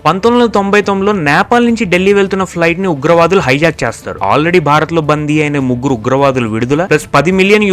1999లో నేపాల్ నుంచి ఢిల్లీ వెళ్తున్న ఫ్లైట్ ని ఉగ్రవాదులు హైజాక్ చేస్తారు. ఆల్రెడీ భారత్ లో బందీ అయిన 3 ఉగ్రవాదులు విడుదల ప్లస్ $10 మిలియన్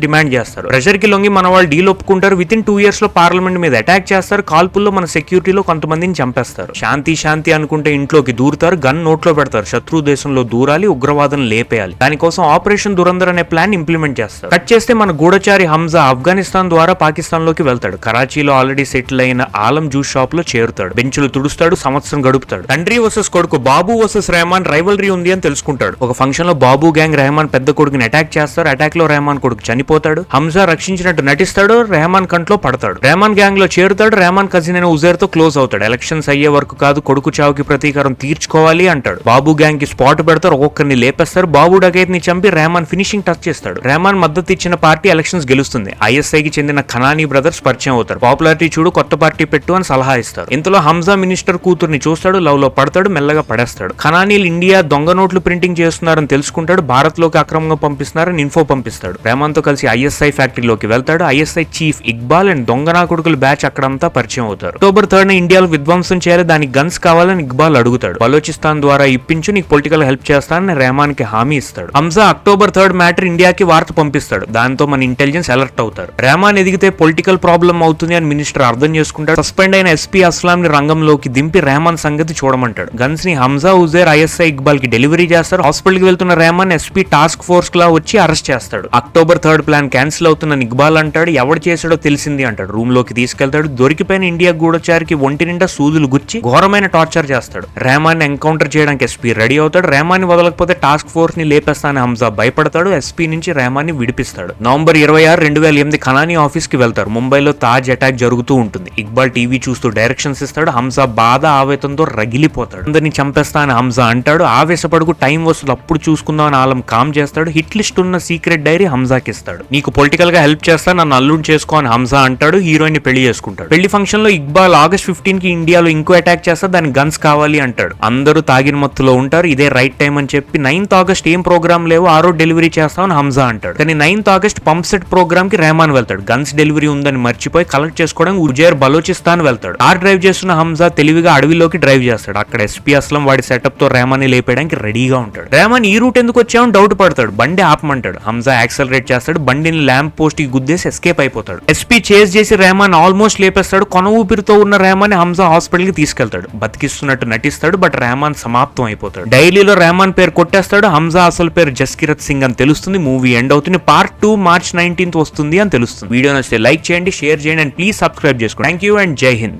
డిమాండ్ చేస్తారు. ప్రెషర్ కి లొంగి మన వాళ్ళు డీల్ ఒప్పుకుంటారు. విత్ ఇన్ 2 years లో పార్లమెంట్ మీద అటాక్ చేస్తారు. కాల్పుల్లో మన సెక్యూరిటీలో కొంతమందిని చంపేస్తారు. శాంతి అనుకుంటే ఇంట్లోకి దూరుతారు. గన్ నోట్లో పెడతారు. శత్రు దేశంలో దూరాలి, ఉగ్రవాదం లేపేయాలి. దానికోసం ఆపరేషన్ దురంధర్ అనే ప్లాన్ ఇంప్లిమెంట్ చేస్తారు. కట్ చేస్తే మన గూఢచారి హంజా ఆఫ్ఘనిస్తాన్ ద్వారా పాకిస్తాన్ లోకి వెళ్తాడు. కరాచీలో ఆల్రెడీ సెటిల్ అయిన ఆలం జ్యూస్ షాప్ లో చేరుతాడు. బెంచులు తుడుస్తాడు. సంవత్సరం గడుపుతాడు. తండ్రి వర్సెస్ కొడుకు బాబు వర్సెస్ రెహమాన్ రైవల్రీ ఉంది అని తెలుసుకుంటాడు. ఒక ఫంక్షన్ లో బాబు గ్యాంగ్ రెహమాన్ పెద్ద కొడుకుని అటాక్ చేస్తారు. అటాక్ లో రెహమాన్ కొడుకు చనిపోతాడు. హంజా రక్షించినట్టు నటిస్తాడు. రెహమాన్ కంట్లో పడతాడు. రెహమాన్ గ్యాంగ్ లో చేరుతాడు. రెహమాన్ కజిన్ అయిన ఉజైర్ తో క్లోజ్ అవుతాడు. ఎలక్షన్స్ అయ్యే వరకు కాదు, కొడుకు చావుకి ప్రతీకారం తీర్చుకోవాలి అంటాడు. బాబు గ్యాంగ్ కి స్పాట్ పెడతారు. ఒక్కొక్కరిని లేపేస్తారు. బాబు డకైత్ ని చంపి రెహమాన్ ఫినిషింగ్ టచ్ చేస్తాడు. రెహమాన్ మద్దతు ఇచ్చిన పార్టీ ఎలక్షన్స్ గెలుస్తుంది. ఐఎస్ఐకి చెందిన ఖనానీ బ్రదర్స్ పరిచయం అవుతారు. పాపులారిటీ చూడు, కొత్త పార్టీ పెట్టు అని సలహా ఇస్తారు. ఇంతలో హంజా మినిస్టర్ కూతుర్ని చూస్తాడు. లవ్ లో పడతాడు. మెల్లగా పడేస్తాడు. ఖనానీలు ఇండియా దొంగ నోట్లు ప్రింటింగ్ చేస్తున్నారని తెలుసుకుంటాడు. భారత్ లోకి అక్రమంగా పంపిస్తున్నారని ఇన్ఫో పంపిస్తాడు. రెహమాన్ తో కలిసి ఐఎస్ఐ ఫ్యాక్టరీలోకి వెళ్తాడు. ఐఎస్ఐ చీఫ్ ఇక్బాల్ అండ్ దొంగనా కొడుకుల బ్యాచ్ అక్కడంతా పరిచయం అవుతారు. అక్టోబర్ 3 ఇండియాలో విధ్వంసం చేయాలి, దానికి గన్స్ కావాలని ఇక్బాల్ అడుగుతాడు. బలోచిస్తాన్ ద్వారా ఇప్పించు, నీకు పొలిటికల్ హెల్ప్ చేస్తానని రెహమాన్ కి హామీ ఇస్తాడు. హంజా అక్టోబర్ 3 మ్యాటర్ ఇండియాకి వార్త పంపిస్తాడు. దాంతో మన ఇంటెలిజెన్స్ అలర్ట్ అవుతారు. రెహమాన్ ఎదిగితే పొలిటికల్ ప్రాబ్లం అవుతుంది అని మినిస్టర్ అర్థం చేసుకుంటాడు. సస్పెండ్ అయిన ఎస్పీ అస్లాం ని రంగంలోకి దింపి రెహమాన్ సంగతి చూడమంటాడు. గన్స్ ని హంజా, ఉజైర్, ఐఎస్ఐ, ఇక్బాల్ కి డెలివరీ చేస్తారు. హాస్పిటల్ కి వెళ్తున్న రెహమాన్ ఎస్పీ టాస్క్ ఫోర్స్ లా వచ్చి అరెస్ట్ చేస్తాడు. అక్టోబర్ 3 ప్లాన్ క్యాన్సిల్ అవుతున్న ఇక్బాల్ అంటాడు. ఎవడు చేసాడో తెలిసింది అంటాడు. రూమ్ లోకి తీసుకెళ్తాడు. దొరికిపోయిన ఇండియా గూఢచారికి ఒంటి నిండా సూదులు గుచ్చి ఘోరమైన టార్చర్ చేస్తాడు. రెహమాన్ ఎన్కౌంటర్ చేయడానికి ఎస్పీ రెడీ అవుతాడు. రెహమాన్ ని వదలకపోతే టాస్క్ ఫోర్స్ ని లేపేస్తానని హంజా భయపడతాడు. ఎస్పీ నుంచి రెహమాన్ ని విడిపిస్తాడు. నవంబర్ 26, 2008 ఖనానీ ఆఫీస్ కి వెళ్తారు. ముంబైలో తాజ్ అటాక్ జరుగుతూ ఉంటుంది. ఇక్బాల్ టీవీ చూస్తూ డైరెక్షన్స్ ఇస్తాడు. హంజా బాధ ఆవేతంతో రగిలిపోతాడు. అందరిని చంపేస్తా అని హంజా అంటాడు. ఆవేశపడుకు టైం వస్తుంది, అప్పుడు చూసుకుందాం అని ఆలం కామ్ చేస్తాడు. హిట్ లిస్ట్ ఉన్న సీక్రెట్ డైరీ హంజాకి ఇస్తాడు. నీకు పొలిటికల్ గా హెల్ప్ చేస్తా, నన్ను అల్లుని చేసుకో అని హంజా అంటాడు. హీరోయిన్ ని పెళ్లి చేసుకుంటాడు. పెళ్లి ఫంక్షన్ లో ఇక్బాల్ ఆగస్ట్ 15 కి ఇండియాలో ఇంకో అటాక్ చేస్తా, దానికి గన్స్ కావాలి అంటాడు. అందరూ తాగిన మత్తులో ఉంటారు. ఇదే రైట్ టైం అని చెప్పి 9th ఆగస్ట్ ఏం ప్రోగ్రామ్ లేవు, ఆ రోజు డెలివరీ చేస్తామని హంజా అంటాడు. కానీ 9th August pump set programme కి రెహమాన్ వెళ్తాడు. గన్స్ డెలివరీ ఉందని మర్చిపోయి కలెక్ట్ చేసుకోవడానికి ఉజైర్ బలోచిస్తాన్ వెళ్తాడు. కార్ డ్రైవ్ చేస్తున్న హంజా తెలివిగా అడవిలోకి డ్రైవ్ చేస్తాడు. అక్కడ ఎస్పీ అస్లం వాడి సెటప్ తో రెహమాన్ ని లేపేయడానికి రెడీగా ఉంటాడు. రెహమాన్ ఈ రూట్ ఎందుకు వచ్చామని డౌట్ పడతాడు. బండి ఆపమంటాడు. హంజా యాక్సలరేట్ చేస్తాడు. బండిని ల్యాంప్ పోస్ట్ కి గుద్దేసి ఎస్కేప్ అయిపోతాడు. ఎస్పీ చేజ్ చేసి రెహమాన్ ఆల్మోస్ట్ లేపేస్తాడు. కొన ఊపిరితో ఉన్న రెహమాన్ హంజా హాస్పిటల్ కి తీసుకెళ్తాడు. బతికిస్తున్నట్టు నటిస్తాడు. బట్ రెహమాన్ సమాప్తం అయిపోతాడు. డైలీలో రెహమాన్ పేరు కొట్టేస్తాడు. హంజా అసలు పేరు జస్కిరత్ సింగ్ అని తెలుస్తుంది. మూవీ ఎండ్ అవుతుంది. పార్ట్ 2 మార్చ్ 19th వస్తుంది అని తెలుస్తుంది. వీడియో నచ్చితే లైక్ చేయండి, షేర్ చేయండి అండ్ ప్లీజ్ సబ్స్క్రైబ్ చేసుకోండి. థ్యాంక్ యూ అండ్ జై హింద్.